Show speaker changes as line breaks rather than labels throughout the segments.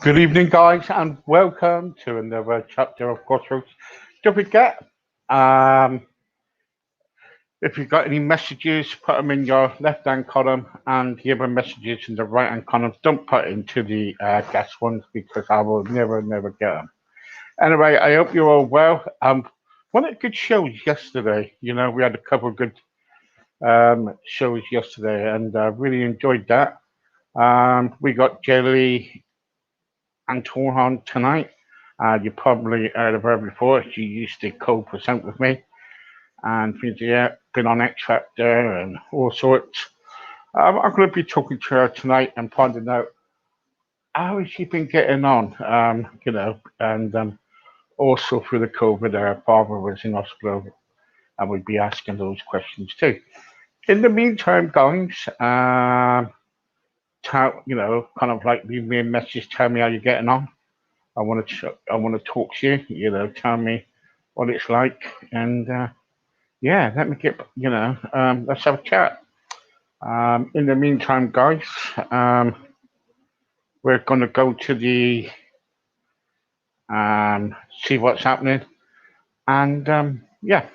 Good evening, guys, and welcome to another chapter of Crossroads. Don't forget, um, if you've got any messages, put them in your left-hand column, and the other messages in the right-hand column. Don't put into the guest ones because I will never get them. Anyway, I hope you're all well. One of the good shows yesterday. We had a couple of good shows yesterday, and really enjoyed that. We got jale and Torhan tonight. You probably heard of her before. She used to co-present with me, and yeah, been on X Factor and all sorts. I'm going to be talking to her tonight and finding out how has she been getting on. And also through the COVID, her father was in hospital, and we'd be asking those questions too. In the meantime, guys, kind of like leave me a message, tell me how you're getting on. I want to talk to you. Tell me what it's like, and yeah, let me get let's have a chat. In the meantime, guys, we're gonna go to the see what's happening, and yeah,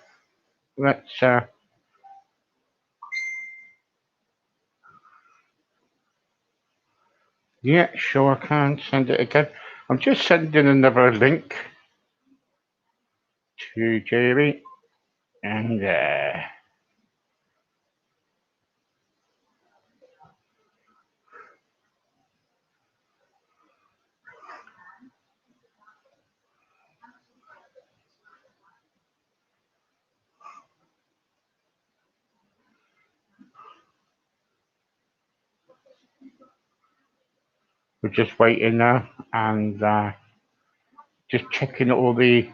let's. Yeah, sure, I can send it again. I'm just sending another link to Jerry, and we're just waiting now, and just checking all the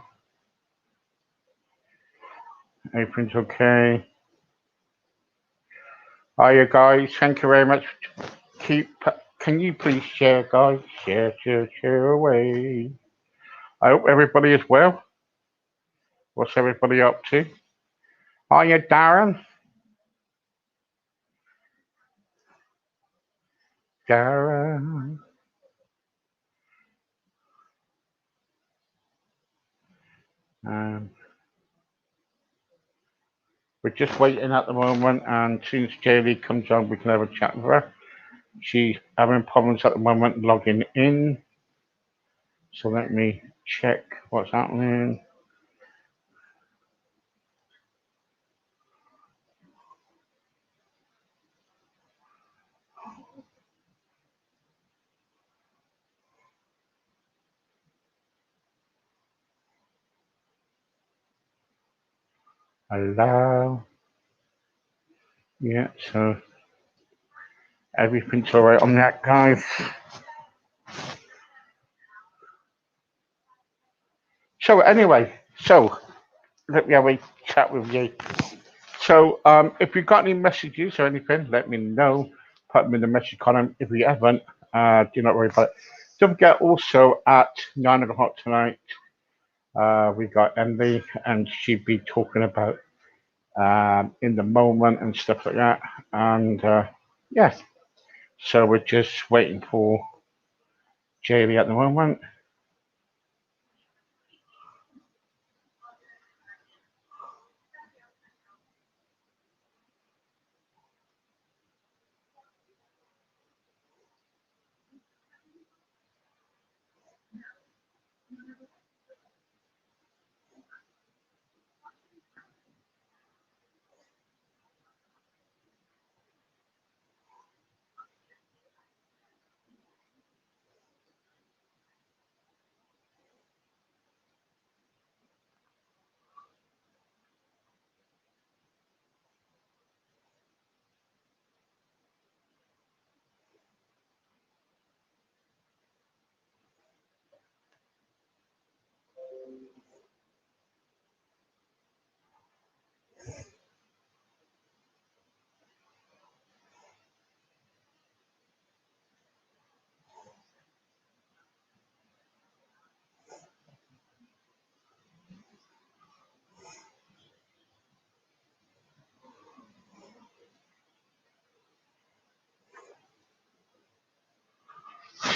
everything's okay. Hiya, guys. Thank you very much. Keep. Can you please share, guys? Share away. I hope everybody is well. What's everybody up to? Hiya, Darren. Darren. Um, we're just waiting at the moment, and as soon as Jaylee comes on, we can have a chat with her. She's having problems at the moment logging in, so let me check what's happening. Hello. Yeah, so everything's all right on that, guys. So anyway, let me have a chat with you. So if you've got any messages or anything, let me know. Put them in the message column. If you haven't, do not worry about it. Don't forget also at 9 o'clock tonight, we got Emily, and she'd be talking about in the moment and stuff like that. And yeah, so we're just waiting for Jaylee at the moment.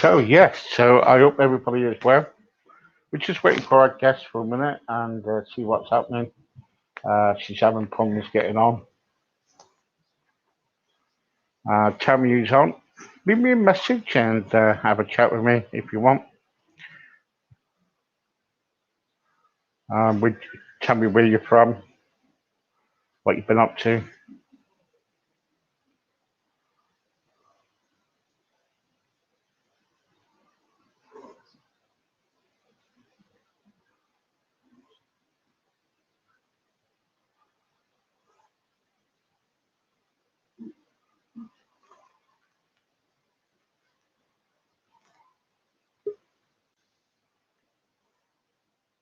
So I hope everybody is well. We're just waiting for our guest for a minute and see what's happening. She's having problems getting on. Tell me who's on. Leave me a message and have a chat with me if you want. Would tell me where you're from, what you've been up to.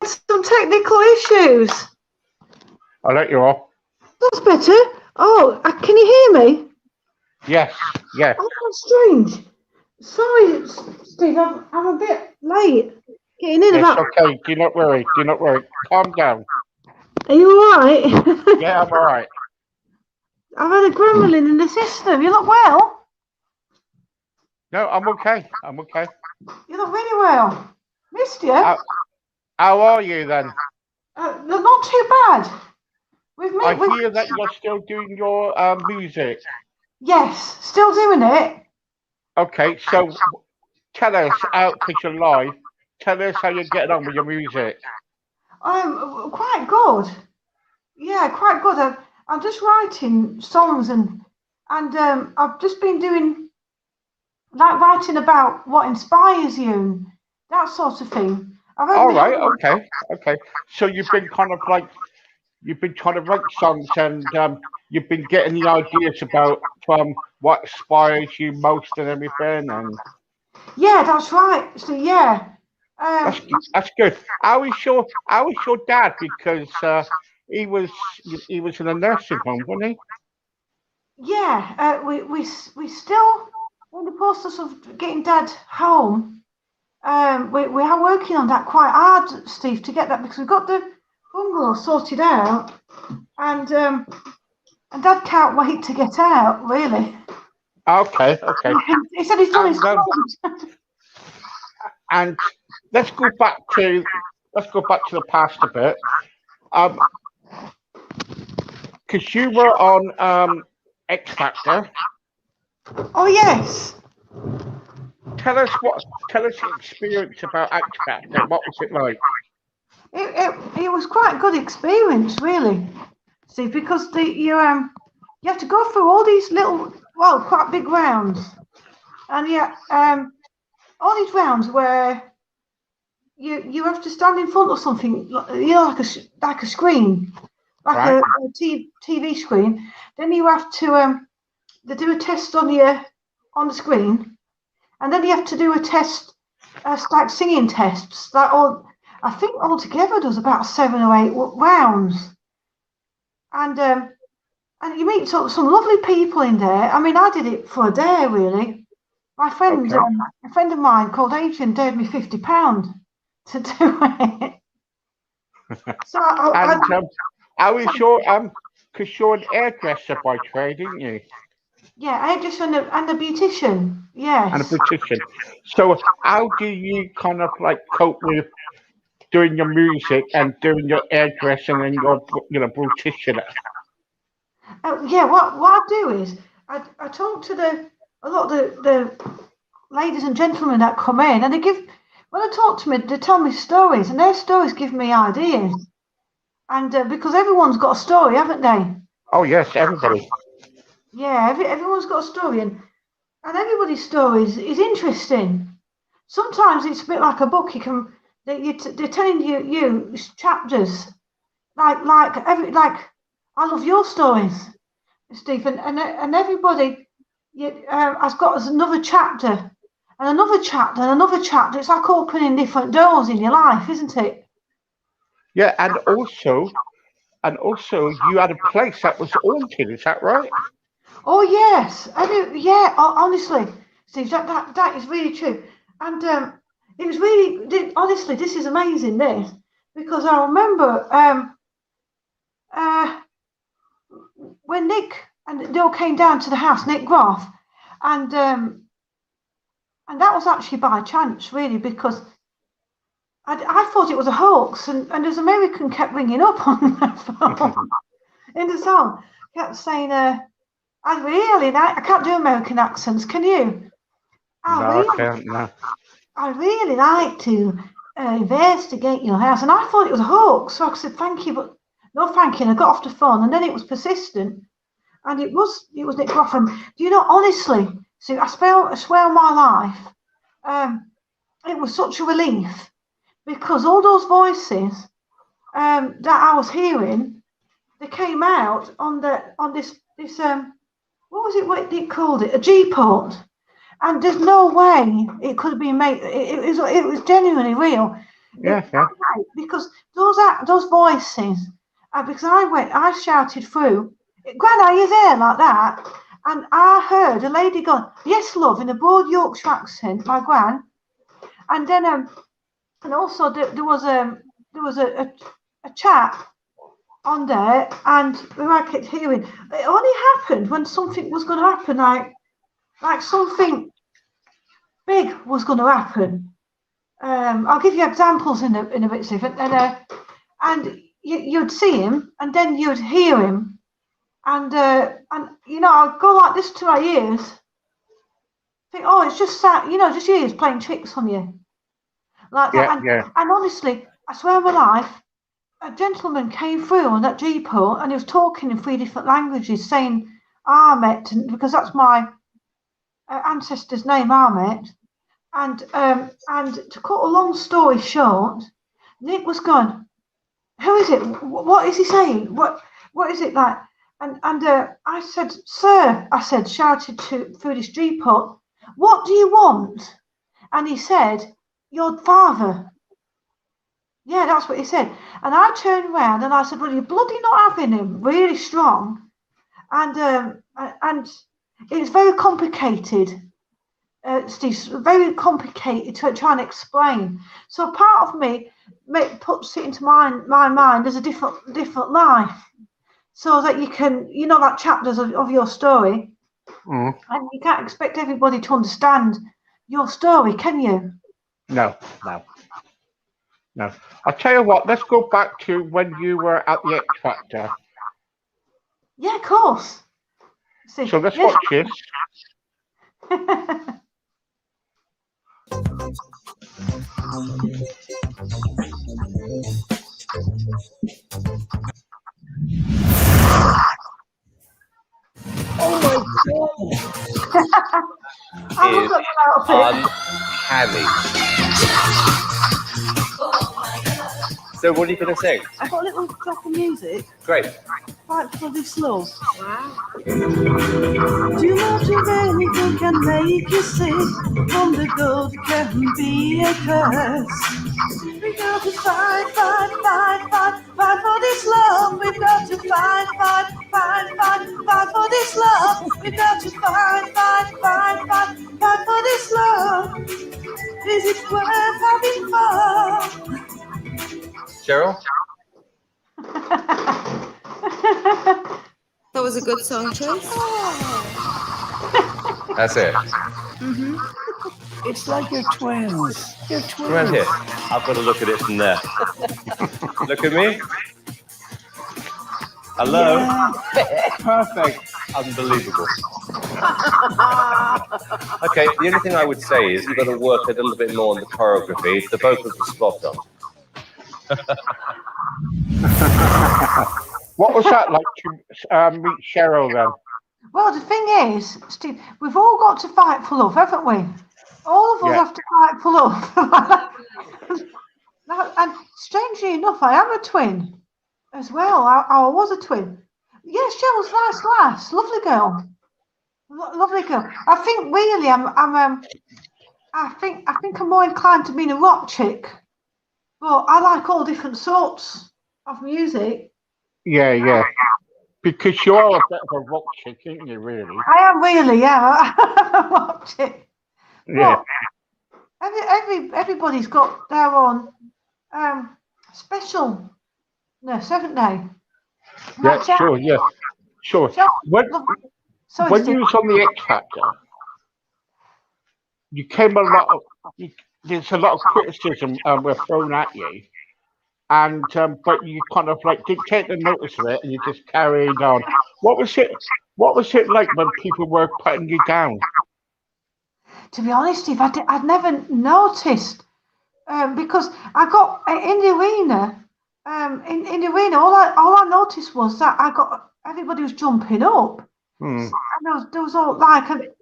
Some technical issues.
I'll let you off.
That's better. Oh, can you hear me?
Yes, yes.
Oh, that's strange. Sorry, Steve, I'm a bit late getting in
It's
about.
okay. Do not worry. Do not worry. Calm down.
Are you all right?
Yeah, I'm all right.
I've had a gremlin in the system. You look well.
No, I'm okay. I'm okay.
You look really well. Missed you.
How are you then?
Not too bad.
I hear that you're still doing your music.
Yes, still doing it.
Okay, so tell us out because you're live. Tell us how you're getting on with your music.
Quite good. Yeah, quite good. I'm just writing songs and I've just been doing like writing about what inspires you and that sort of thing. I've had
All
my
right. Okay. Okay. So you've been kind of like you've been trying to write songs and you've been getting the ideas about what inspires you most and everything and
Yeah, that's right. So yeah,
that's
um,
that's good. How is your dad because he was he was in a nursing home, wasn't he?
yeah, we still in the process of getting Dad home. We are working on that quite hard, Steve, to get that because we've got the bungalow sorted out, and and Dad can't wait to get out. Really,
Okay, okay.
he said he's done his
And
clothes.
and let's go back to the past a bit. Um, because you were on X Factor.
Oh yes,
Tell us your experience about X Factor. What was it like?
it was quite a good experience, really. See, because you have to go through all these little, well, quite big rounds, and yeah, all these rounds where you have to stand in front of something, like a screen, like
Right?
TV screen. Then you have to they do a test on you on the screen, and then you have to do a test, like singing tests. That all, I think altogether does about 7 or 8 rounds, and and you meet some lovely people in there. I mean, I did it for a day, really. My friend,
Okay.
a friend of mine called Adrian, gave me £50 to do it. So
And how is your because you're an hairdresser by trade, aren't you?
yeah, hairdresser and a beautician.
And a
Yes.
beautician. So how do you kind of like cope with doing your music and doing your hairdressing and your beautician?
Yeah. What I do is I talk to a lot of the ladies and gentlemen that come in, and they give when they talk to me, they tell me stories, and their stories give me ideas. And because everyone's got a story, haven't they?
Oh yes, everybody.
Yeah, everyone's got a story, and everybody's story is interesting. Sometimes it's a bit like a book. You can they're telling you chapters like I love your stories, Stephen, and everybody has got another chapter and another chapter and another chapter. It's like opening different doors in your life, isn't it?
Yeah, and also you had a place that was haunted. Is that right?
Oh yes, I do. Yeah, honestly, Steve, that is really true. And it was really honestly, this is amazing. This because I remember uh, when Nick and they all came down to the house, Nick Groff, and And that was actually by chance, really, because I thought it was a hoax, and this American kept ringing up on my phone in the song, kept saying, I can't do American accents, can you?
No, I can't. No.
I really like to investigate your house. And I thought it was a hoax. So I said, thank you, but no thank you. And I got off the phone, and then it was persistent. And it was Nick Groffman. Do you know, honestly, see, I swear on my life, it was such a relief because all those voices that I was hearing, they came out on this what was it? What they called it? A G port. And there's no way it could have been made. It was genuinely real.
Yeah.
Because those voices. Because I shouted through, "Gran, are you there?" like that, and I heard a lady go, "Yes, love," in a broad Yorkshire accent, my gran, and then and also there was a chap on there, and I kept hearing it only happened when something was going to happen, like something big was going to happen. I'll give you examples in a bit, Stephen. And you'd see him, and then you'd hear him, and I'd go like this to my ears. Think, oh, it's just that, just ears playing tricks on you, like that. And honestly, I swear on my life, a gentleman came through on that G-port, and he was talking in 3 different languages, saying Ahmet, because that's my ancestor's name, Ahmet. And to cut a long story short, Nick was going, "Who is it? What is he saying? What is it like?" And I said, "Sir," I said, shouted through this G-port, "What do you want?" And he said, "Your father." Yeah, that's what he said. And I turned around and I said, "Well, you're bloody not having him," really strong. And it's very complicated. Steve, very complicated to try and explain. So part of me puts it into my mind as a different life, so that you can, like chapters of your story, and you can't expect everybody to understand your story, can you?
No. I'll tell you what. Let's go back to when you were at the X Factor.
Yeah, of course.
See, so let's watch this.
Oh my God! Uncanny. So what are you going to sing?
I've got a little drop of music.
Great.
Fight for this love. Wow. Too much of anything can make you sick. From the good can be a curse. We got to fight for this love. We've got to fight for this love. We've got to fight for this love. Is it worth having fun?
Cheryl?
That was a good song choice.
That's it.
Mm-hmm.
It's like you're twins. You're twins.
Right here. I've got to look at it from there. Look at me. Hello.
Yeah. Perfect.
Unbelievable. Okay, the only thing I would say is you've got to work a little bit more on the choreography. The vocals are spot on.
What was that like to meet Cheryl then?
Well, the thing is, Steve, we've all got to fight for love, haven't we? All of us have to fight for love. And strangely enough, I am a twin as well. I was a twin. Yes, Cheryl's nice lass, lovely girl, lovely girl. I think really, I think I'm more inclined to being a rock chick, but I like all different sorts of music.
Yeah. Because you're a bit of a rock chick, aren't you, really?
I am really, yeah. I'm a rock chick.
Yeah.
But everybody's got their own specialness, haven't they?
Yeah, sure, yeah. Sure. When you was on the X Factor, you came a lot of, you, there's a lot of criticism were thrown at you, and but you kind of like didn't take the notice of it, and you just carried on. What was it? What was it like when people were putting you down?
To be honest, Steve, I'd never noticed because I got in the arena. In the arena, all I noticed was that I got everybody was jumping up,
Hmm.
and there was all like the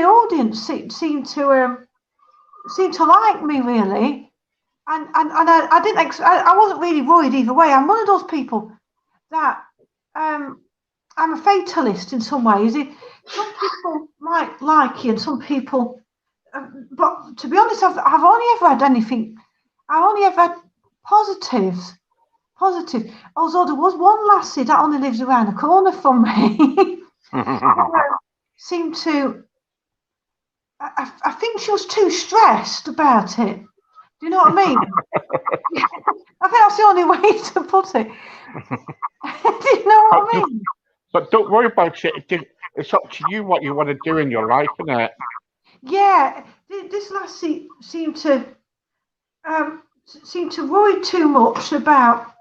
audience seemed to like me really, and I didn't I wasn't really worried either way. I'm one of those people that I'm a fatalist in some ways. Some people might like you, and some people. But to be honest, I've only ever had anything. I only ever had positives. Positive. Although there was one lassie that only lives around the corner from me. Seemed to. I think she was too stressed about it. Do you know what I mean? I think that's the only way to put it. Do you know what I mean?
But don't worry about it. It's up to you what you want to do in your life, isn't it?
Yeah, this lassie seemed to worry too much about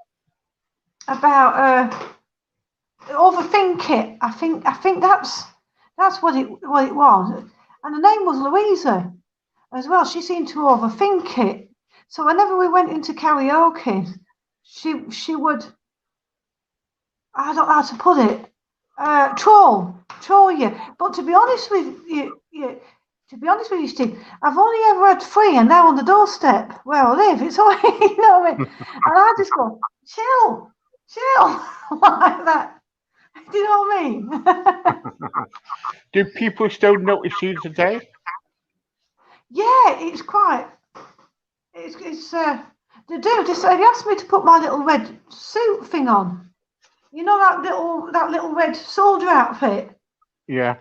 overthink it. I think that's what it was. And her name was Louisa as well. She seemed to overthink it. So whenever we went into karaoke, she would, I don't know how to put it, troll you. But to be honest with you, Steve, I've only ever had three, and now on the doorstep where I live, it's all you know what I mean. And I just go, chill, like that. Do you know what I mean?
Do people still notice you today?
Yeah, it's quite. It's they do. They asked me to put my little red suit thing on. You know that little red soldier outfit.
Yeah.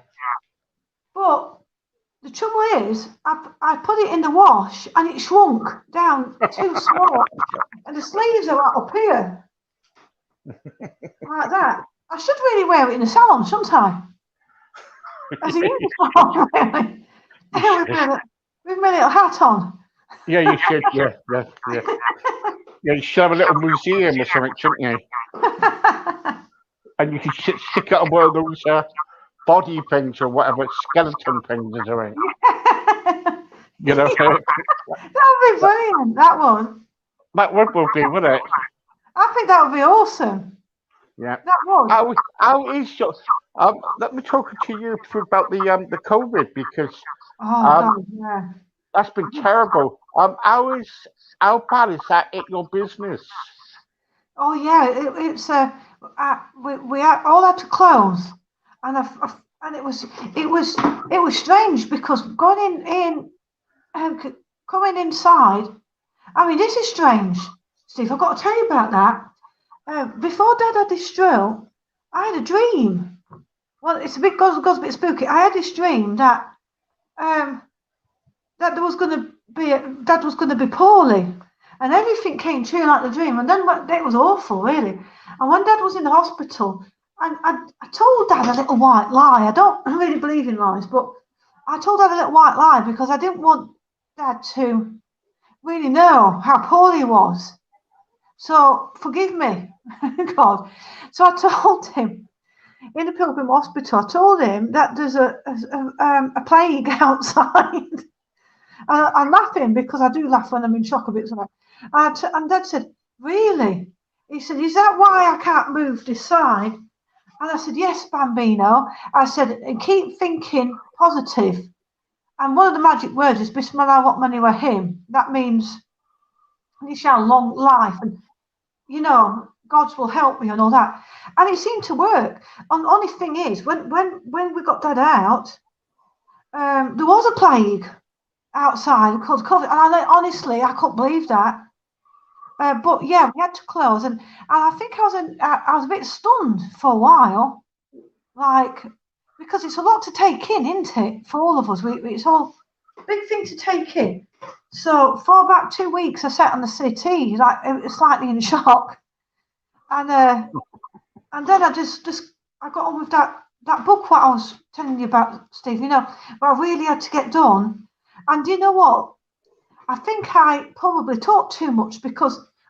But the trouble is, I put it in the wash and it shrunk down too small, and the sleeves are up here like that. I should really wear it in the salon, shouldn't I? As a uniform, really. With my little hat on.
Yeah, you should. Yeah. Yeah, you should have a little museum or something, shouldn't you? And you can stick it on one of those body things or whatever, skeleton things or something. You know?
That would be brilliant, that one.
That would be, wouldn't it?
I think that would be awesome.
Yeah.
That would.
How is your let me talk to you about the COVID because
God, yeah.
that's been terrible. How bad is that in your business?
Oh yeah, we all had to close, and and it was strange because coming inside. I mean, this is strange, Steve. I've got to tell you about that. Before Dad had this drill, I had a dream. Well, it's goes a bit spooky. I had this dream that that Dad was going to be poorly, and everything came true like the dream. And then it was awful, really. And when Dad was in the hospital, and I told Dad a little white lie. I don't really believe in lies, but I told Dad a little white lie because I didn't want Dad to really know how poor he was. So forgive me, God. So I told him in the Pilgrim Hospital. I told him that there's a plague outside. I'm laughing because I do laugh when I'm in shock a bit. And Dad said, "Really?" He said, "Is that why I can't move this side?" And I said, "Yes, Bambino." I said, "And keep thinking positive." And one of the magic words is Bismillah wa mani rahim. That means you shall long life, and God's will help me and all that. And it seemed to work. And the only thing is, when we got Dad out, there was a plague outside called COVID, and honestly I couldn't believe that. But yeah, we had to close, and I think I was a bit stunned for a while, like because it's a lot to take in, isn't it, for all of us? It's all a big thing to take in. So for about 2 weeks, I sat on the settee, like slightly in shock, and then I just I got on with that that book what I was telling you about, Steve, you know, what I really had to get done. And you know what? I think I probably talk too much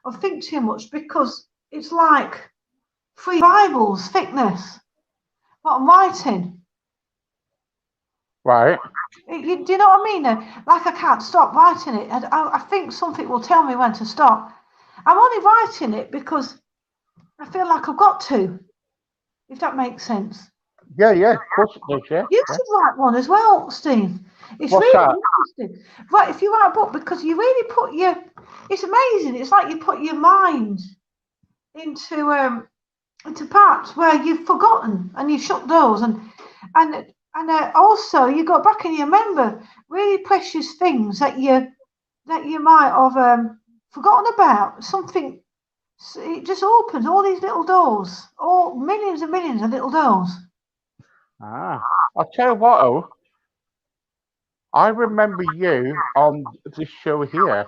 or think too much because it's like 3 Bibles thickness, what I'm writing.
Right.
Do you know what I mean? Like I can't stop writing it. I think something will tell me when to stop. I'm only writing it because I feel like I've got to, if that makes sense.
Yeah, of course it does, yeah.
You should write one as well, Steve. It's
What's
really
that?
interesting. Right, if you write a book, because you really it's amazing. It's like you put your mind into parts where you've forgotten and you shut doors and also you go back and you remember really precious things that you might have forgotten about. Something, it just opens all these little doors, all millions and millions of little doors.
I'll tell you what, oh, I remember you on this show here.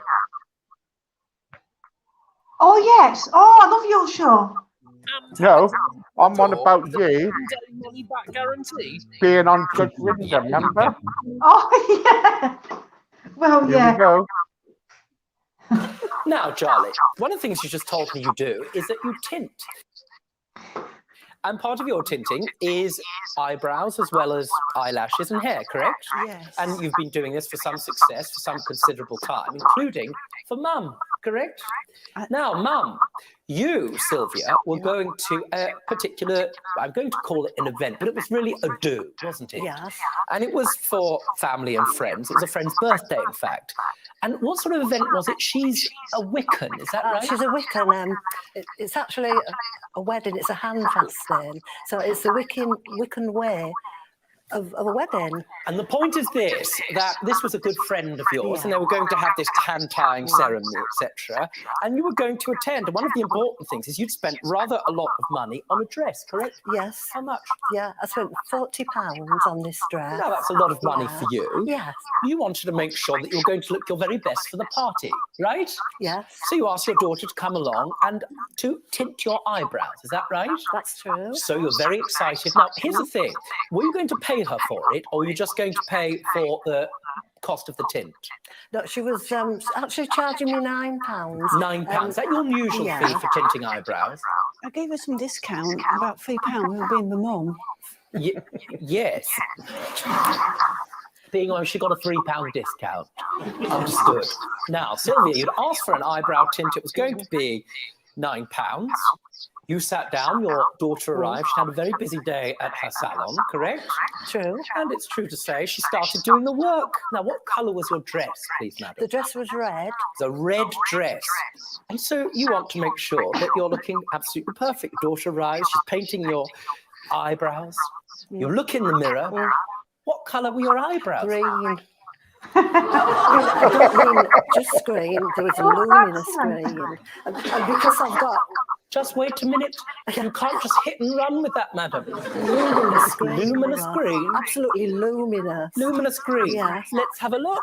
Oh yes, oh I love your show.
No, I'm on about you
Daily money back guarantee.
being on Judge Rinder, remember?
Oh yeah. Well,
Here
yeah.
we go.
Now, Charlie, one of the things you just told me you do is that you tint. And part of your tinting is eyebrows as well as eyelashes and hair, correct?
Yes.
And you've been doing this for some success for some considerable time, including for Mum, correct? Now, Mum, you, Sylvia, were going to a particular, I'm going to call it an event, but it was really a do, wasn't it?
Yes.
And it was for family and friends. It was a friend's birthday, in fact. And what sort of event was it? She's a Wiccan, is that right?
She's a Wiccan. It's actually a wedding. It's a hand fasting. So it's the Wiccan way of a wedding.
And the point is this, that this was a good friend of yours, and they were going to have this hand-tying ceremony, etc. And you were going to attend. And one of the important things is you'd spent rather a lot of money on a dress, correct?
Yes.
How much?
Yeah, I spent £40 on this dress.
Now, that's a lot of money for you.
Yes.
You wanted to make sure that you were going to look your very best for the party, right?
Yes.
So you asked your daughter to come along and to tint your eyebrows, is that right?
That's true.
So you're very excited. Now, here's the thing. Were you going to pay her for it, or were you just going to pay for the cost of the tint?
No, she was actually charging me £9.
£9. Is that your usual
yeah.
fee for tinting eyebrows?
I gave her some discount, about £3, with being my mum.
Yes. Being on, she got a £3 discount. Understood. Now, Sylvia, you'd asked for an eyebrow tint. It was going to be £9. You sat down, your daughter arrived. She had a very busy day at her salon, correct?
True.
And it's true to say she started doing the work. Now, what colour was your dress, please, madam?
The dress was red.
It's a red dress. And so you want to make sure that you're looking absolutely perfect. Your daughter arrives, she's painting your eyebrows. You look in the mirror. What colour were your eyebrows?
Green. I don't mean just green. There was a luminous green. And because I've got...
Just wait a minute. You can't just hit and run with that, madam.
Luminous green.
Luminous green?
Absolutely luminous.
Luminous green?
Yes.
Let's have a look.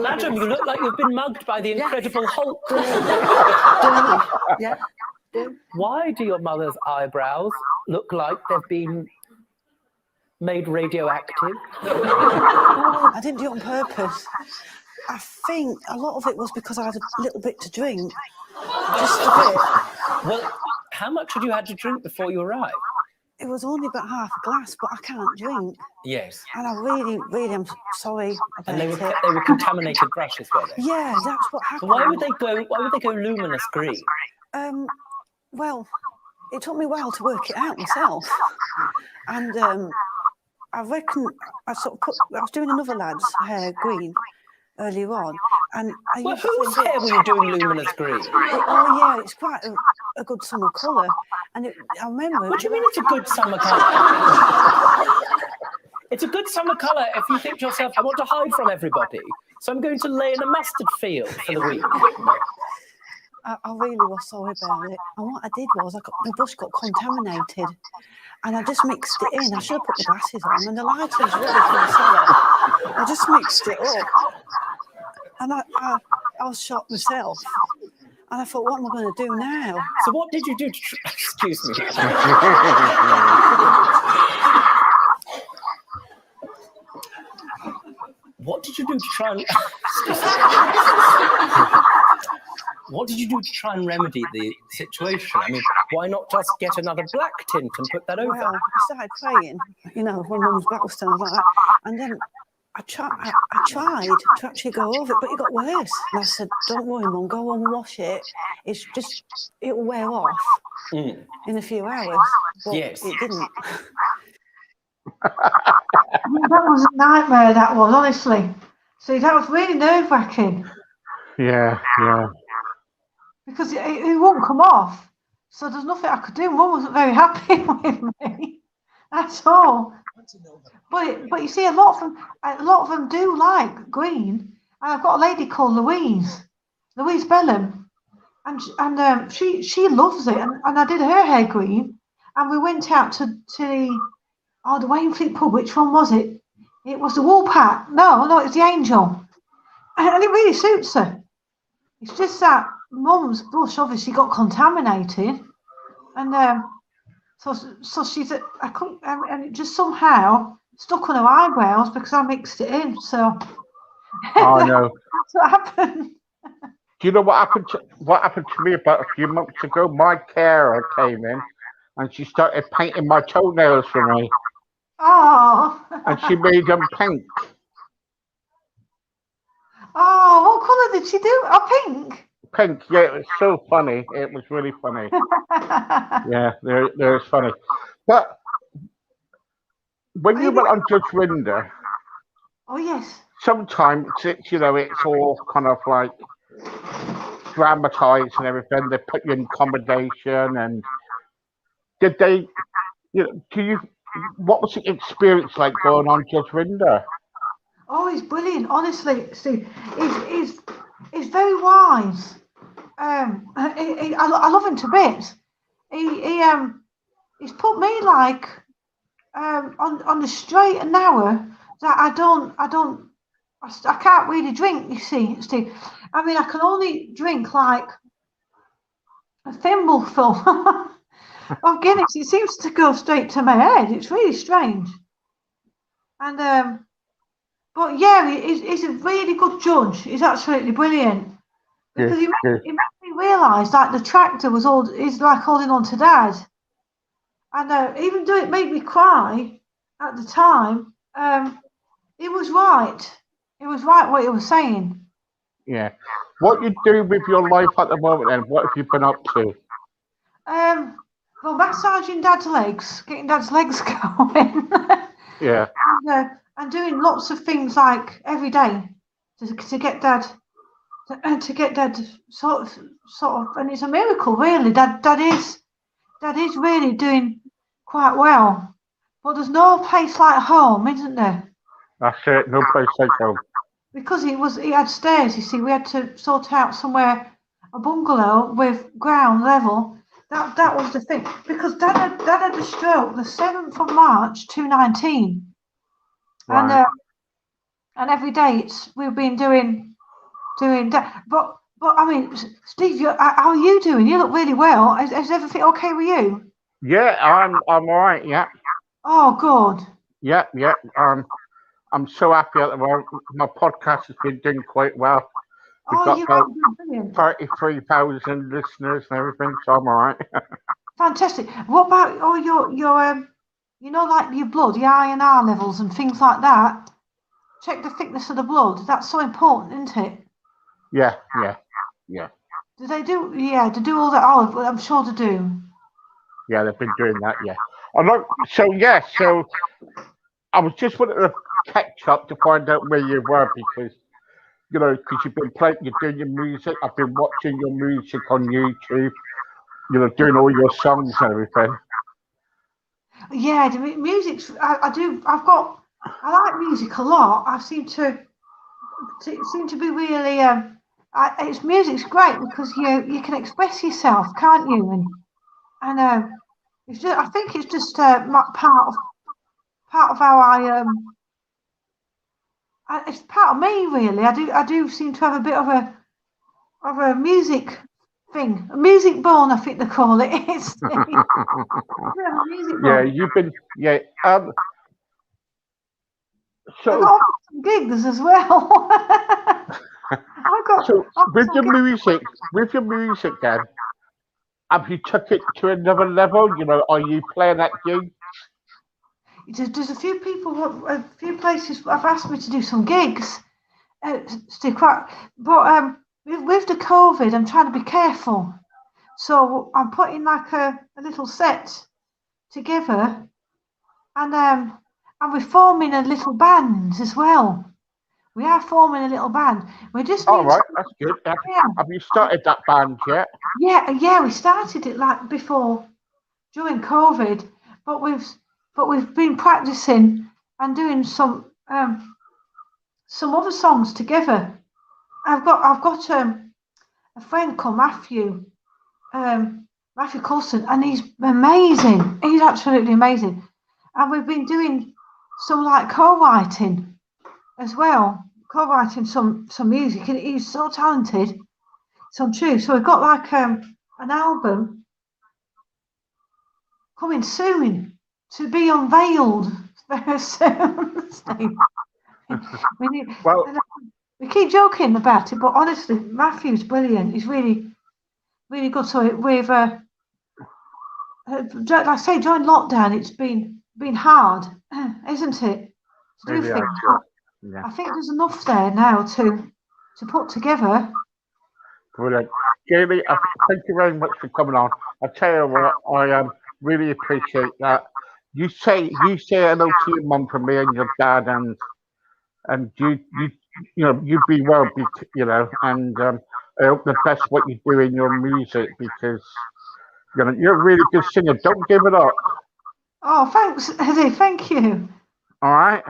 Madam, you look like you've been mugged by the Incredible Hulk.
Yeah.
Why do your mother's eyebrows look like they've been made radioactive?
I didn't do it on purpose. I think a lot of it was because I had a little bit to drink. Just a bit.
Well, how much had you had to drink before you arrived?
It was only about half a glass, but I can't drink.
Yes.
And I really, really am sorry about
And they
it.
were contaminated brushes, were they?
Yeah, that's what happened.
Why would they go luminous green?
Well, it took me a while to work it out myself. And I reckon I was doing another lad's hair green earlier on, and
Well, whose hair were you doing luminous green?
Oh yeah, it's quite a good summer colour, and I remember.
What do you mean it's a good summer colour? It's a good summer colour if you think to yourself, I want to hide from everybody, so I'm going to lay in a mustard field for the week.
I really was sorry about it, and what I did was the brush got contaminated, and I just mixed it in. I should have put the glasses on, and the lighting's really from the cellar. I just mixed it up, and I was shocked myself. And I thought, what am I going to do now?
So what did you do to excuse me? What did you do to try and excuse me. What did you do to try and remedy the situation? I mean, why not just get another black tint and put that over?
Well, I started praying, you know, when Mum's back was turned like that. And then I tried to actually go over it, but it got worse. And I said, don't worry, Mum, go home and wash it. It's just, it'll wear off in a few hours. But
Yes.
it didn't.
That was a nightmare, that was, honestly. See, that was really nerve-wracking
Yeah.
because it won't come off. So there's nothing I could do. Mum wasn't very happy with me at all. But you see, a lot of them do like green. And I've got a lady called Louise Bellum, and she loves it. And I did her hair green, and we went out to the Wainfleet pub. Which one was it? It was the Woolpack. No, it was the Angel, and it really suits her. It's just that Mum's brush obviously got contaminated, and so she's I couldn't, and it just somehow stuck on her eyebrows because I mixed it in. So
I know.
that's what happened.
Do you know what happened? What happened to me about a few months ago? My carer came in, and she started painting my toenails for me,
Oh,
and she made them pink.
oh, what colour did she do? Oh, pink.
Pink, yeah, it was so funny. It was really funny. Yeah, they're funny. But when you went on Judge Rinder,
Oh yes.
sometimes it's it's all kind of like dramatized and everything. They put you in accommodation, and did they? What was the experience like going on Judge Rinder?
Oh, he's brilliant. Honestly, Steve, he's very wise. I love him to bits. He's put me like on the straight and narrow that I can't really drink. You see, Steve. I mean, I can only drink like a thimbleful of Guinness. It seems to go straight to my head. It's really strange. And but yeah, he's a really good judge. He's absolutely brilliant. Because he made me realise like the tractor is like holding on to Dad. And even though it made me cry at the time, it was right. It was right what he was saying.
Yeah. What you do with your life at the moment, and what have you been up to?
Well, massaging Dad's legs, getting Dad's legs going.
Yeah.
And doing lots of things like every day to get Dad. To get Dad sort of, and it's a miracle, really. Dad is really doing quite well. But there's no place like home, isn't there?
That's it. No place like home.
Because he had stairs. You see, we had to sort out somewhere a bungalow with ground level. That was the thing. Because Dad had the stroke the 7th of March 2019,
Right.
and every day we've been doing that. But I mean, Steve, how are you doing? You look really well. Is everything okay with you?
Yeah, I'm all right. Yeah.
Oh, good.
Yeah. I'm so happy at the moment. My podcast has been doing quite well. We've got
You
about
have been brilliant.
33,000 listeners and everything, so I'm all right.
Fantastic. What about all your like your blood, your INR levels and things like that? Check the thickness of the blood. That's so important, isn't it?
Yeah.
Do they do? Yeah, to do all that. Oh, I'm sure they do.
Yeah, they've been doing that. Yeah. So I was just wanting to catch up to find out where you were because you've been you're doing your music. I've been watching your music on YouTube. Doing all your songs and everything.
Yeah, the music's. I do. I like music a lot. I seem to be really. Music's great because you can express yourself, can't you? And it's just. I think it's just part of how it's part of me really. I do seem to have a bit of a music thing, a music bone, I think they call it. It's a music
Yeah,
bone.
you've been, yeah.
I
So,
got some gigs as well. I got
so with
some
your
gigs.
music, then, have you took it to another level? You know, are you playing at gigs?
There's a few people, a few places have asked me to do some gigs. Still quite, but with the COVID, I'm trying to be careful. So I'm putting like a little set together, and we're forming a little band as well. We are forming a little band. We just
All
need
right,
to,
that's good.
yeah,
Have you started that band yet?
yeah. We started it like before during COVID, but we've been practicing and doing some other songs together. I've got a friend called Matthew Coulson, and he's amazing. He's absolutely amazing. And we've been doing some like co-writing as well, co-writing some music, and he's so talented. Some true. So we've got like an album coming soon to be unveiled very soon. Steve. we, need,
Well,
we keep joking about it, but honestly, Matthew's brilliant. He's really, really good. So we've, like I say, during lockdown, it's been hard, isn't it, to do
maybe I
things.
should. Yeah,
I think there's enough there now to put together.
brilliant. Jamie, thank you very much for coming on. I tell you what, I really appreciate that. You say hello to your mum from me and your dad, and you be well, and I hope the best what you do in your music because you're a really good singer. Don't give it up.
Oh, thanks, Eddie. Thank you.
All right.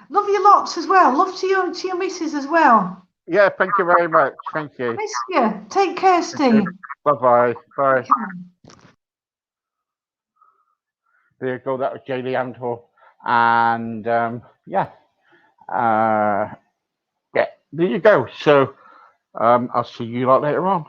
Love you lots as well. Love to your missus as well.
Yeah. Thank you very much. Thank you.
Miss you. Take care, Steve.
Bye-bye. Bye.
Take care.
There you go. That was Jaylee Antor, and yeah, yeah. There you go. So I'll see you lot later on.